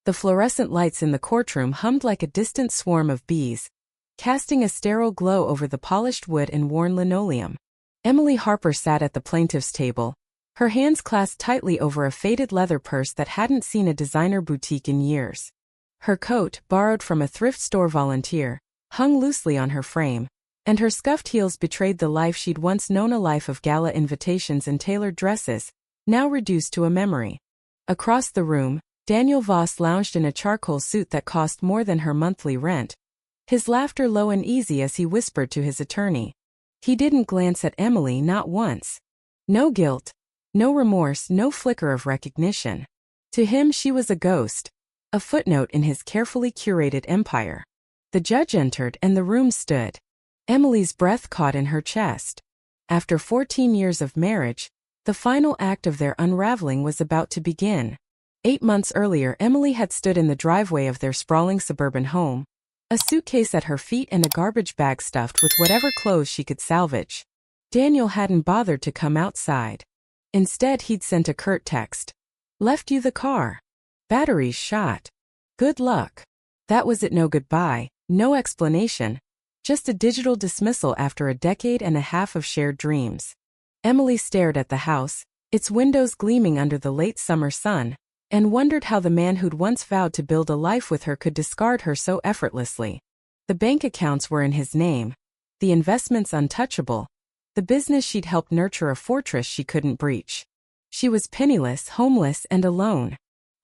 The fluorescent lights in the courtroom hummed like a distant swarm of bees, casting a sterile glow over the polished wood and worn linoleum. Emily Harper sat at the plaintiff's table, her hands clasped tightly over a faded leather purse that hadn't seen a designer boutique in years. Her coat, borrowed from a thrift store volunteer, hung loosely on her frame, and her scuffed heels betrayed the life she'd once known, a life of gala invitations and tailored dresses, now reduced to a memory. Across the room, Daniel Voss lounged in a charcoal suit that cost more than her monthly rent, his laughter low and easy as he whispered to his attorney. He didn't glance at Emily, not once. No guilt, no remorse, no flicker of recognition. To him she was a ghost, a footnote in his carefully curated empire. The judge entered and the room stood. Emily's breath caught in her chest. After 14 years of marriage, the final act of their unraveling was about to begin. 8 months earlier, Emily had stood in the driveway of their sprawling suburban home, a suitcase at her feet and a garbage bag stuffed with whatever clothes she could salvage. Daniel hadn't bothered to come outside. Instead, he'd sent a curt text. "Left you the car. Batteries shot. Good luck." That was it. No goodbye, no explanation, just a digital dismissal after a decade and a half of shared dreams. Emily stared at the house, its windows gleaming under the late summer sun, and wondered how the man who'd once vowed to build a life with her could discard her so effortlessly. The bank accounts were in his name, the investments untouchable, the business she'd helped nurture a fortress she couldn't breach. She was penniless, homeless, and alone.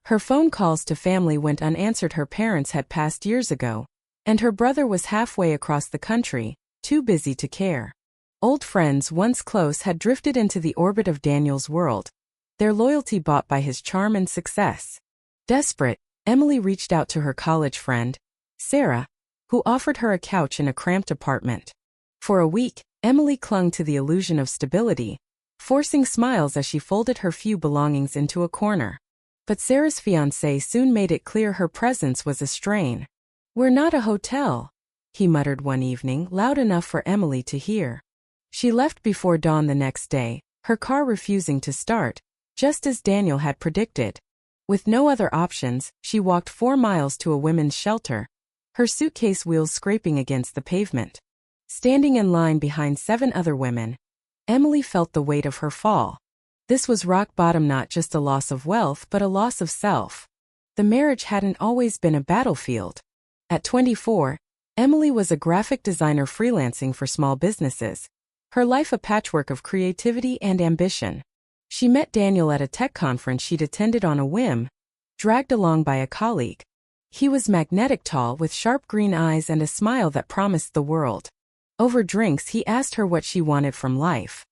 Her phone calls to family went unanswered. Her parents had passed years ago, and her brother was halfway across the country, too busy to care. Old friends, once close, had drifted into the orbit of Daniel's world, their loyalty bought by his charm and success. Desperate, Emily reached out to her college friend, Sarah, who offered her a couch in a cramped apartment. For a week, Emily clung to the illusion of stability, forcing smiles as she folded her few belongings into a corner. But Sarah's fiancé soon made it clear her presence was a strain. "We're not a hotel," he muttered one evening, loud enough for Emily to hear. She left before dawn the next day, her car refusing to start, just as Daniel had predicted. With no other options, she walked 4 miles to a women's shelter, her suitcase wheels scraping against the pavement. Standing in line behind 7 other women, Emily felt the weight of her fall. This was rock bottom, not just a loss of wealth but a loss of self. The marriage hadn't always been a battlefield. At 24, Emily was a graphic designer freelancing for small businesses, her life a patchwork of creativity and ambition. She met Daniel at a tech conference she'd attended on a whim, dragged along by a colleague. He was magnetic, tall, with sharp green eyes and a smile that promised the world. Over drinks, he asked her what she wanted from life.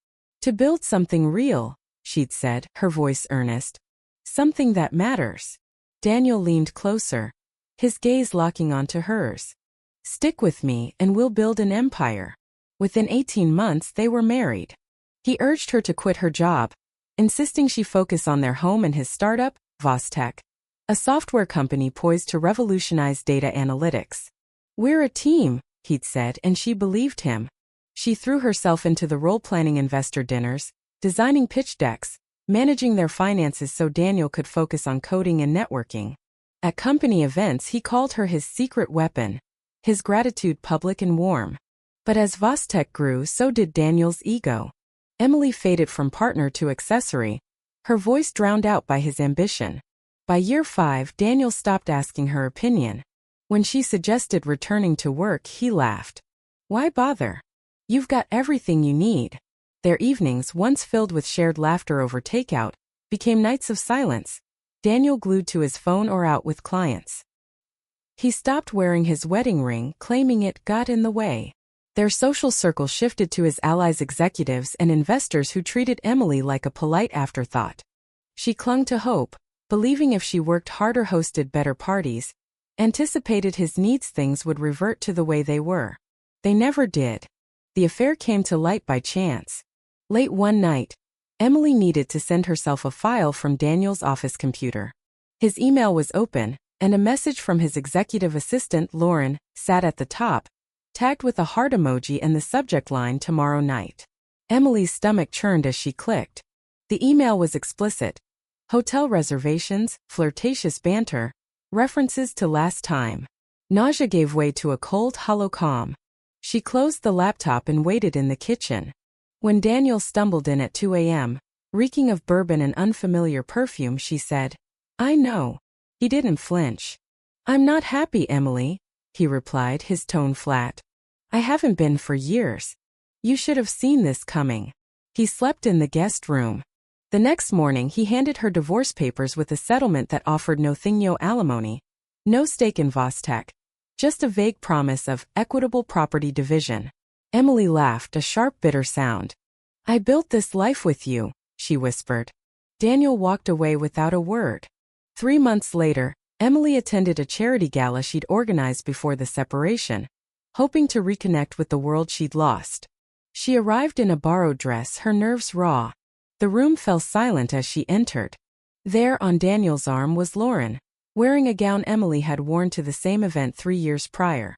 "To build something real," she'd said, her voice earnest. "Something that matters." Daniel leaned closer, his gaze locking onto hers. "Stick with me and we'll build an empire." Within 18 months, they were married. He urged her to quit her job, insisting she focus on their home and his startup, Vostech, a software company poised to revolutionize data analytics. "We're a team," he'd said, and she believed him. She threw herself into the role-planning investor dinners, designing pitch decks, managing their finances so Daniel could focus on coding and networking. At company events, he called her his secret weapon, his gratitude public and warm. But as Vostech grew, so did Daniel's ego. Emily faded from partner to accessory, her voice drowned out by his ambition. By year 5, Daniel stopped asking her opinion. When she suggested returning to work, he laughed. "Why bother? You've got everything you need." Their evenings, once filled with shared laughter over takeout, became nights of silence, Daniel glued to his phone or out with clients. He stopped wearing his wedding ring, claiming it got in the way. Their social circle shifted to his allies, executives and investors who treated Emily like a polite afterthought. She clung to hope, believing if she worked harder, hosted better parties, anticipated his needs, things would revert to the way they were. They never did. The affair came to light by chance. Late one night, Emily needed to send herself a file from Daniel's office computer. His email was open, and a message from his executive assistant, Lauren, sat at the top, tagged with a heart emoji and the subject line, "Tomorrow night." Emily's stomach churned as she clicked. The email was explicit. Hotel reservations, flirtatious banter, References to last time. Nausea gave way to a cold, hollow calm. She closed the laptop and waited in the kitchen. When Daniel stumbled in at 2 a.m., reeking of bourbon and unfamiliar perfume, she said, "I know." He didn't flinch. "I'm not happy, Emily," he replied, his tone flat. "I haven't been for years. You should have seen this coming." He slept in the guest room. The next morning he handed her divorce papers with a settlement that offered no alimony, no stake in Vostek, just a vague promise of equitable property division. Emily laughed, a sharp, bitter sound. "I built this life with you," she whispered. Daniel walked away without a word. 3 months later, Emily attended a charity gala she'd organized before the separation, hoping to reconnect with the world she'd lost. She arrived in a borrowed dress, her nerves raw. The room fell silent as she entered. There, on Daniel's arm, was Lauren, wearing a gown Emily had worn to the same event 3 years prior.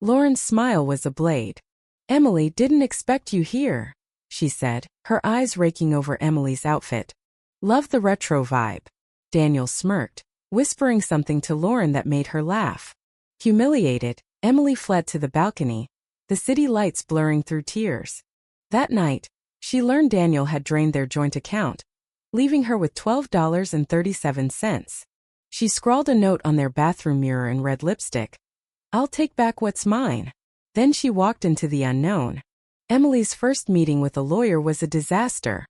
Lauren's smile was a blade. "Emily, didn't expect you here," she said, her eyes raking over Emily's outfit. "Love the retro vibe." Daniel smirked, whispering something to Lauren that made her laugh. Humiliated, Emily fled to the balcony, the city lights blurring through tears. That night, she learned Daniel had drained their joint account, leaving her with $12.37. She scrawled a note on their bathroom mirror in red lipstick. "I'll take back what's mine." Then she walked into the unknown. Emily's first meeting with a lawyer was a disaster.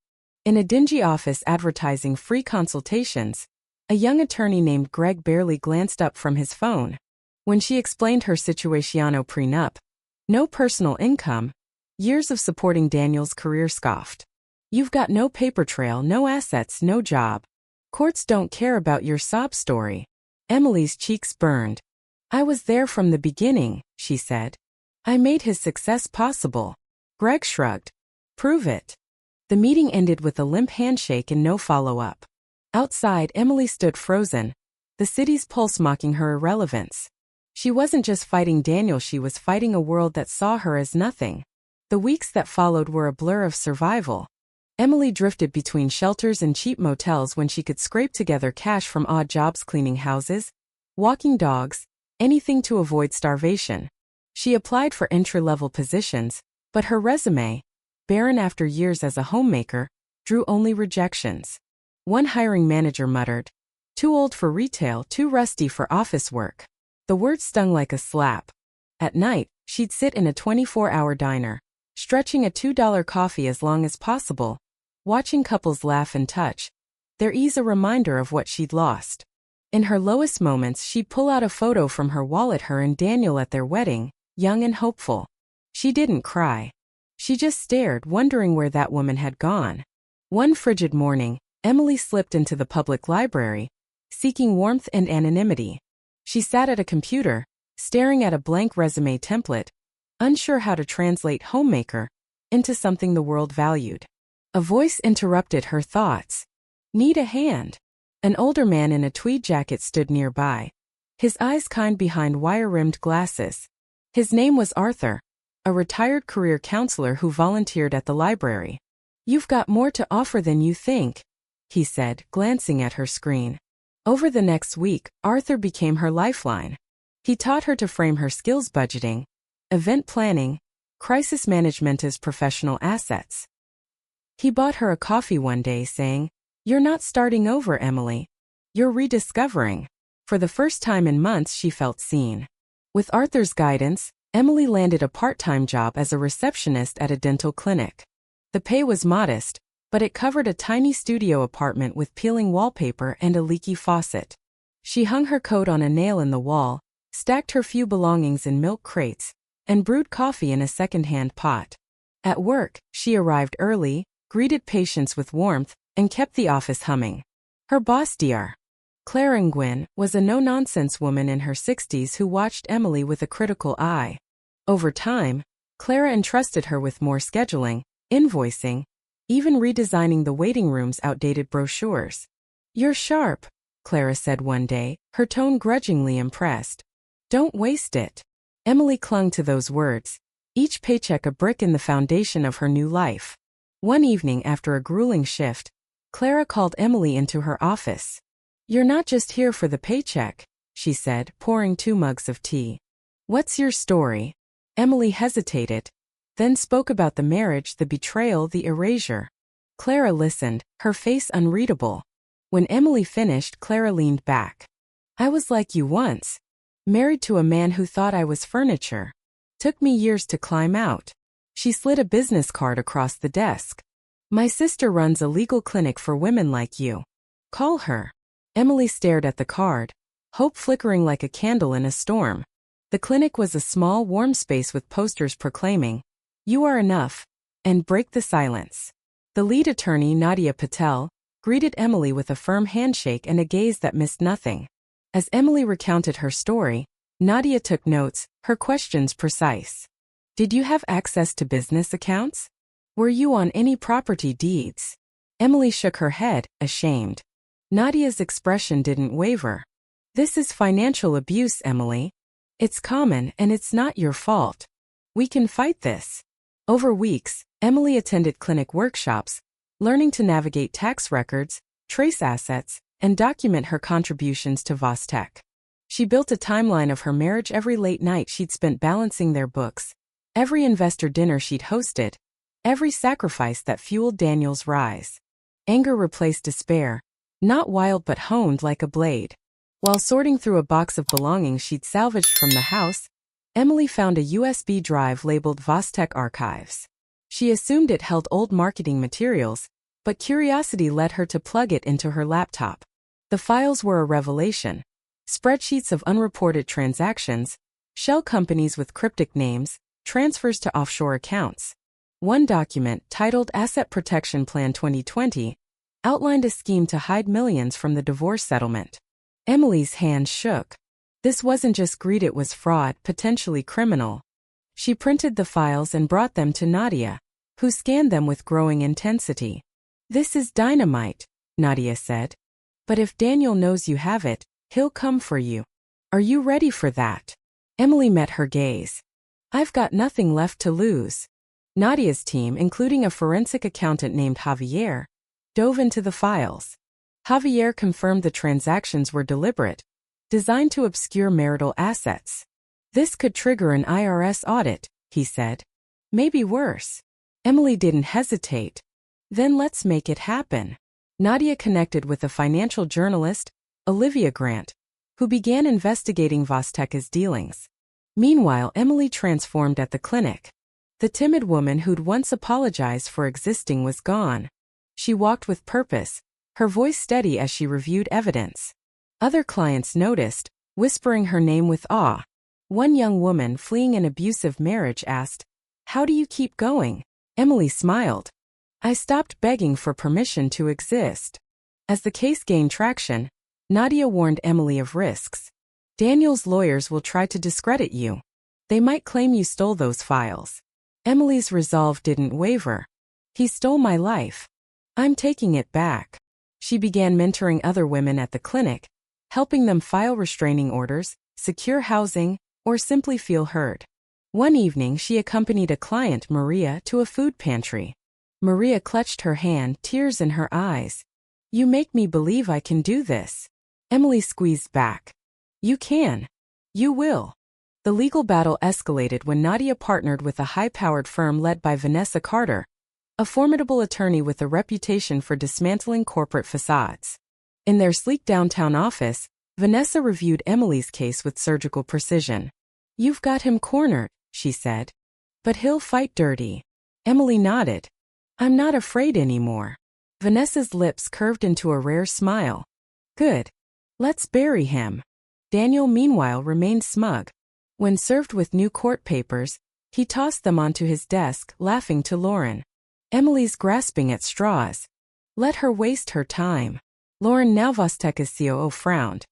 In a dingy office advertising free consultations, a young attorney named Greg barely glanced up from his phone. When she explained her situationo prenup, no personal income, years of supporting Daniel's career, scoffed. "You've got no paper trail, no assets, no job. Courts don't care about your sob story." Emily's cheeks burned. "I was there from the beginning," she said. "I made his success possible." Greg shrugged. "Prove it." The meeting ended with a limp handshake and no follow-up. Outside, Emily stood frozen, the city's pulse mocking her irrelevance. She wasn't just fighting Daniel, she was fighting a world that saw her as nothing. The weeks that followed were a blur of survival. Emily drifted between shelters and cheap motels when she could scrape together cash from odd jobs, cleaning houses, walking dogs, anything to avoid starvation. She applied for entry-level positions, but her resume, barren after years as a homemaker, drew only rejections. One hiring manager muttered, "Too old for retail, too rusty for office work." The word stung like a slap. At night, she'd sit in a 24-hour diner, stretching a $2 coffee as long as possible, watching couples laugh and touch, their ease a reminder of what she'd lost. In her lowest moments, she'd pull out a photo from her wallet, her and Daniel at their wedding, young and hopeful. She didn't cry. She just stared, wondering where that woman had gone. One frigid morning, Emily slipped into the public library, seeking warmth and anonymity. She sat at a computer, staring at a blank resume template, unsure how to translate homemaker into something the world valued. A voice interrupted her thoughts. "Need a hand?" An older man in a tweed jacket stood nearby, his eyes kind behind wire-rimmed glasses. His name was Arthur, a retired career counselor who volunteered at the library. "You've got more to offer than you think," he said, glancing at her screen. Over the next week, Arthur became her lifeline. He taught her to frame her skills: budgeting, event planning, crisis management as professional assets. He bought her a coffee one day, saying, "You're not starting over, Emily. You're rediscovering." For the first time in months, she felt seen. With Arthur's guidance, Emily landed a part-time job as a receptionist at a dental clinic. The pay was modest, but it covered a tiny studio apartment with peeling wallpaper and a leaky faucet. She hung her coat on a nail in the wall, stacked her few belongings in milk crates, and brewed coffee in a second-hand pot. At work, she arrived early, greeted patients with warmth, and kept the office humming. Her boss, Dr. Clara Nguyen, was a no-nonsense woman in her 60s who watched Emily with a critical eye. Over time, Clara entrusted her with more scheduling, invoicing, even redesigning the waiting room's outdated brochures. "You're sharp," Clara said one day, her tone grudgingly impressed. "Don't waste it." Emily clung to those words, each paycheck a brick in the foundation of her new life. One evening after a grueling shift, Clara called Emily into her office. "You're not just here for the paycheck. she said, pouring 2 mugs of tea. What's your story? Emily hesitated, then spoke about the marriage, the betrayal, the erasure. Clara listened, her face unreadable. When Emily finished, Clara leaned back. I was like you once. Married to a man who thought I was furniture. Took me years to climb out. She slid a business card across the desk. My sister runs a legal clinic for women like you. Call her. Emily stared at the card, hope flickering like a candle in a storm. The clinic was a small, warm space with posters proclaiming, "You are enough," and break the silence. The lead attorney, Nadia Patel, greeted Emily with a firm handshake and a gaze that missed nothing. As Emily recounted her story, Nadia took notes, her questions precise. Did you have access to business accounts? Were you on any property deeds? Emily shook her head, ashamed. Nadia's expression didn't waver. This is financial abuse, Emily. It's common and it's not your fault. We can fight this. Over weeks, Emily attended clinic workshops, learning to navigate tax records, trace assets, and document her contributions to Vostek. She built a timeline of her marriage, every late night she'd spent balancing their books, every investor dinner she'd hosted, every sacrifice that fueled Daniel's rise. Anger replaced despair, not wild but honed like a blade. While sorting through a box of belongings she'd salvaged from the house, Emily found a USB drive labeled Vostek Archives. She assumed it held old marketing materials, but curiosity led her to plug it into her laptop. The files were a revelation. Spreadsheets of unreported transactions, shell companies with cryptic names, transfers to offshore accounts. One document, titled Asset Protection Plan 2020, outlined a scheme to hide millions from the divorce settlement. Emily's hand shook. This wasn't just greed, it was fraud, potentially criminal. She printed the files and brought them to Nadia, who scanned them with growing intensity. This is dynamite, Nadia said. But if Daniel knows you have it, he'll come for you. Are you ready for that? Emily met her gaze. I've got nothing left to lose. Nadia's team, including a forensic accountant named Javier, dove into the files. Javier confirmed the transactions were deliberate, designed to obscure marital assets. This could trigger an IRS audit, he said. Maybe worse. Emily didn't hesitate. Then let's make it happen. Nadia connected with a financial journalist, Olivia Grant, who began investigating Vostek's dealings. Meanwhile, Emily transformed at the clinic. The timid woman who'd once apologized for existing was gone. She walked with purpose, her voice steady as she reviewed evidence. Other clients noticed, whispering her name with awe. One young woman fleeing an abusive marriage asked, "How do you keep going?" Emily smiled. I stopped begging for permission to exist. As the case gained traction, Nadia warned Emily of risks. Daniel's lawyers will try to discredit you. They might claim you stole those files. Emily's resolve didn't waver. He stole my life. I'm taking it back. She began mentoring other women at the clinic, helping them file restraining orders, secure housing, or simply feel heard. One evening she accompanied a client, Maria, to a food pantry. Maria clutched her hand, tears in her eyes. You make me believe I can do this. Emily squeezed back. You can. You will. The legal battle escalated when Nadia partnered with a high-powered firm led by Vanessa Carter, a formidable attorney with a reputation for dismantling corporate facades. In their sleek downtown office, Vanessa reviewed Emily's case with surgical precision. You've got him cornered, she said. But he'll fight dirty. Emily nodded. I'm not afraid anymore. Vanessa's lips curved into a rare smile. Good. Let's bury him. Daniel, meanwhile, remained smug. When served with new court papers, he tossed them onto his desk, laughing to Lauren. Emily's grasping at straws. Let her waste her time. Lauren, now Vostek's COO, frowned.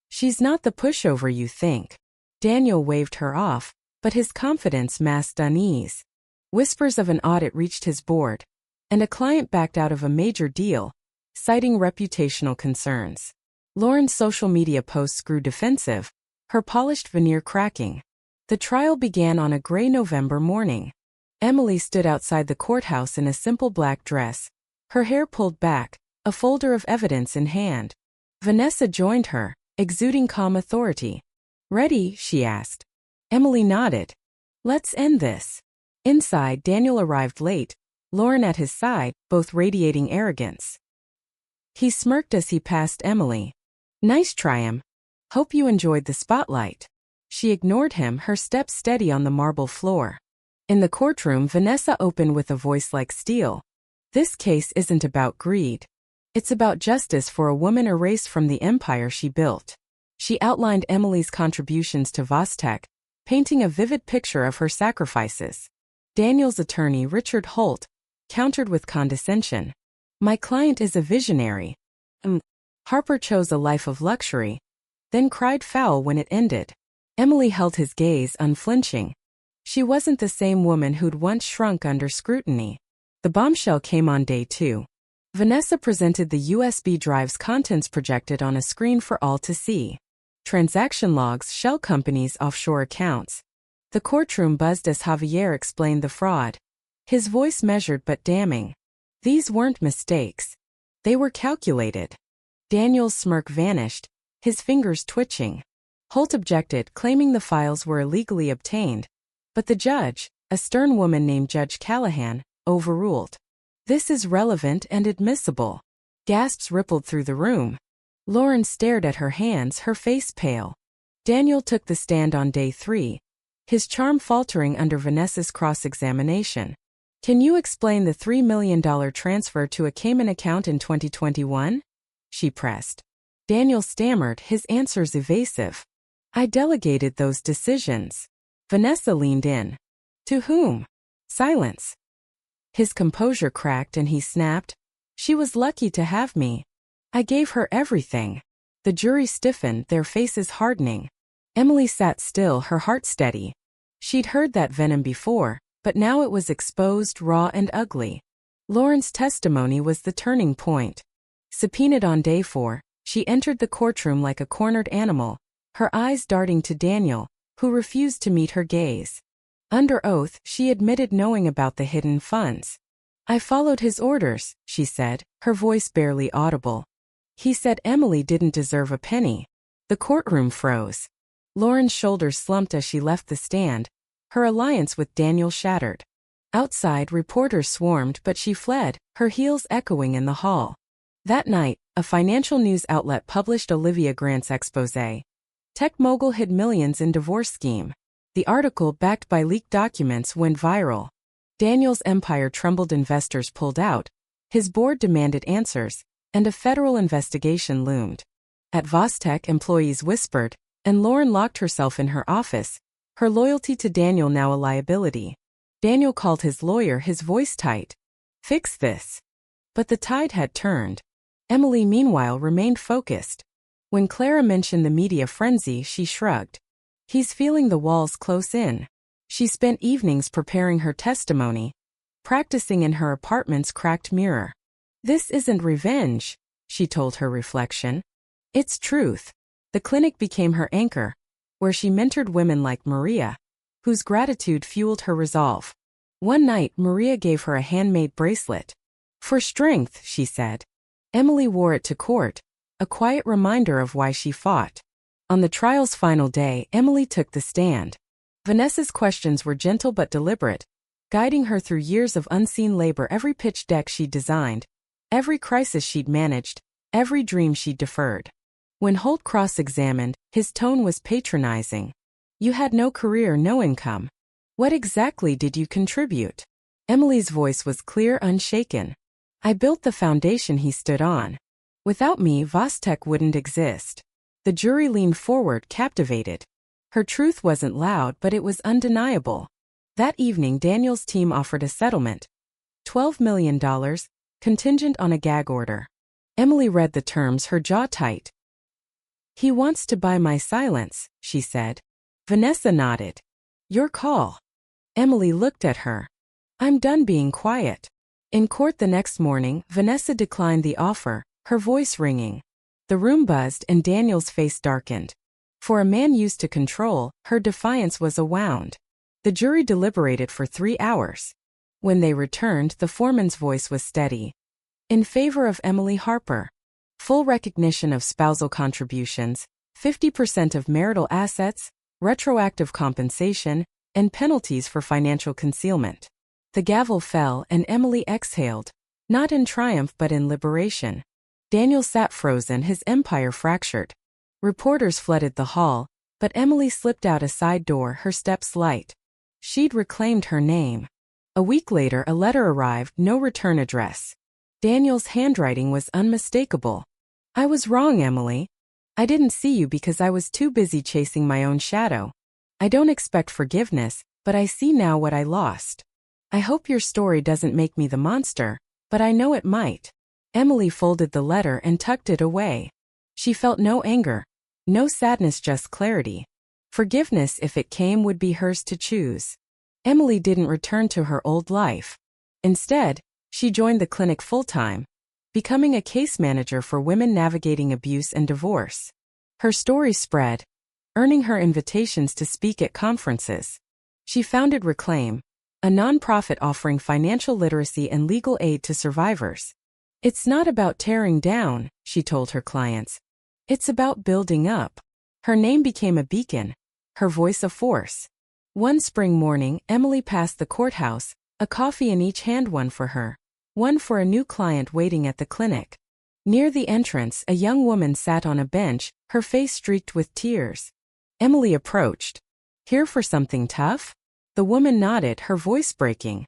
She's not the pushover you think. Daniel waved her off, but his confidence masked unease. Whispers of an audit reached his board, and a client backed out of a major deal, citing reputational concerns. Lauren's social media posts grew defensive, her polished veneer cracking. The trial began on a gray November morning. Emily stood outside the courthouse in a simple black dress, her hair pulled back, a folder of evidence in hand. Vanessa joined her, exuding calm authority. "Ready?" she asked. Emily nodded. "Let's end this." Inside, Daniel arrived late, Lauren at his side, both radiating arrogance. He smirked as he passed Emily. "Nice try, Em. Hope you enjoyed the spotlight." She ignored him, her steps steady on the marble floor. In the courtroom, Vanessa opened with a voice like steel. "This case isn't about greed. It's about justice for a woman erased from the empire she built." She outlined Emily's contributions to Vostek, painting a vivid picture of her sacrifices. Daniel's attorney, Richard Holt, countered with condescension. "My client is a visionary." Harper chose a life of luxury, then cried foul when it ended. Emily held his gaze, unflinching. She wasn't the same woman who'd once shrunk under scrutiny. The bombshell came on day 2. Vanessa presented the USB drive's contents projected on a screen for all to see. Transaction logs, shell companies' offshore accounts. The courtroom buzzed as Javier explained the fraud. His voice measured but damning. These weren't mistakes. They were calculated. Daniel's smirk vanished, his fingers twitching. Holt objected, claiming the files were illegally obtained. But the judge, a stern woman named Judge Callahan, overruled. "This is relevant and admissible." Gasps rippled through the room. Lauren stared at her hands, her face pale. Daniel took the stand on day 3, his charm faltering under Vanessa's cross-examination. "Can you explain the $3 million transfer to a Cayman account in 2021? She pressed. Daniel stammered, his answers evasive. "I delegated those decisions." Vanessa leaned in. "To whom?" Silence. His composure cracked and he snapped, "She was lucky to have me. I gave her everything." The jury stiffened, their faces hardening. Emily sat still, her heart steady. She'd heard that venom before, but now it was exposed, raw and ugly. Lauren's testimony was the turning point. Subpoenaed on day 4, she entered the courtroom like a cornered animal, her eyes darting to Daniel, who refused to meet her gaze. Under oath, she admitted knowing about the hidden funds. "I followed his orders," she said, her voice barely audible. "He said Emily didn't deserve a penny." The courtroom froze. Lauren's shoulders slumped as she left the stand, her alliance with Daniel shattered. Outside, reporters swarmed, but she fled, her heels echoing in the hall. That night, a financial news outlet published Olivia Grant's exposé. Tech mogul hid millions in divorce scheme. The article, backed by leaked documents, went viral. Daniel's empire trembled, investors pulled out, his board demanded answers, and a federal investigation loomed. At Vostek, employees whispered, and Lauren locked herself in her office, her loyalty to Daniel now a liability. Daniel called his lawyer, his voice tight. "Fix this." But the tide had turned. Emily, meanwhile, remained focused. When Clara mentioned the media frenzy, she shrugged. "He's feeling the walls close in." She spent evenings preparing her testimony, practicing in her apartment's cracked mirror. "This isn't revenge," she told her reflection. "It's truth." The clinic became her anchor, where she mentored women like Maria, whose gratitude fueled her resolve. One night, Maria gave her a handmade bracelet. "For strength," she said. Emily wore it to court, a quiet reminder of why she fought. On the trial's final day, Emily took the stand. Vanessa's questions were gentle but deliberate, guiding her through years of unseen labor, every pitch deck she'd designed, every crisis she'd managed, every dream she'd deferred. When Holt cross-examined, his tone was patronizing. "You had no career, no income. What exactly did you contribute?" Emily's voice was clear, unshaken. "I built the foundation he stood on. Without me, Vostek wouldn't exist." The jury leaned forward, captivated. Her truth wasn't loud, but it was undeniable. That evening, Daniel's team offered a settlement. $12 million, contingent on a gag order. Emily read the terms, her jaw tight. "He wants to buy my silence," she said. Vanessa nodded. "Your call." Emily looked at her. "I'm done being quiet." In court the next morning, Vanessa declined the offer, her voice ringing. The room buzzed and Daniel's face darkened. For a man used to control, her defiance was a wound. The jury deliberated for 3 hours. When they returned, the foreman's voice was steady. "In favor of Emily Harper. Full recognition of spousal contributions, 50% of marital assets, retroactive compensation, and penalties for financial concealment. The gavel fell and Emily exhaled, not in triumph but in liberation. Daniel sat frozen, his empire fractured. Reporters flooded the hall, but Emily slipped out a side door, her steps light. She'd reclaimed her name. A week later, a letter arrived, no return address. Daniel's handwriting was unmistakable. "I was wrong, Emily. I didn't see you because I was too busy chasing my own shadow. I don't expect forgiveness, but I see now what I lost. I hope your story doesn't make me the monster, but I know it might." Emily folded the letter and tucked it away. She felt no anger, no sadness, just clarity. Forgiveness, if it came, would be hers to choose. Emily didn't return to her old life. Instead, she joined the clinic full-time, becoming a case manager for women navigating abuse and divorce. Her story spread, earning her invitations to speak at conferences. She founded Reclaim, a nonprofit offering financial literacy and legal aid to survivors. "It's not about tearing down," she told her clients. "It's about building up." Her name became a beacon, her voice a force. One spring morning, Emily passed the courthouse, a coffee in each hand, one for her, one for a new client waiting at the clinic. Near the entrance, a young woman sat on a bench, her face streaked with tears. Emily approached. "Here for something tough?" The woman nodded, her voice breaking.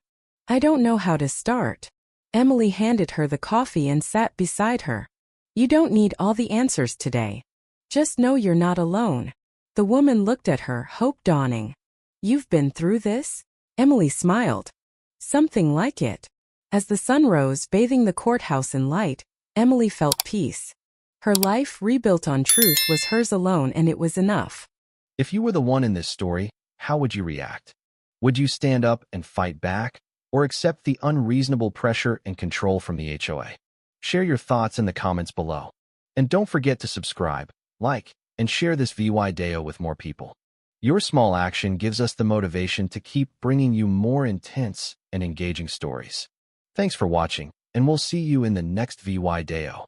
"I don't know how to start." Emily handed her the coffee and sat beside her. "You don't need all the answers today. Just know you're not alone." The woman looked at her, hope dawning. "You've been through this?" Emily smiled. "Something like it." As the sun rose, bathing the courthouse in light, Emily felt peace. Her life, rebuilt on truth, was hers alone, and it was enough. If you were the one in this story, how would you react? Would you stand up and fight back, or accept the unreasonable pressure and control from the HOA? Share your thoughts in the comments below. And don't forget to subscribe, like, and share this video with more people. Your small action gives us the motivation to keep bringing you more intense and engaging stories. Thanks for watching, and we'll see you in the next video.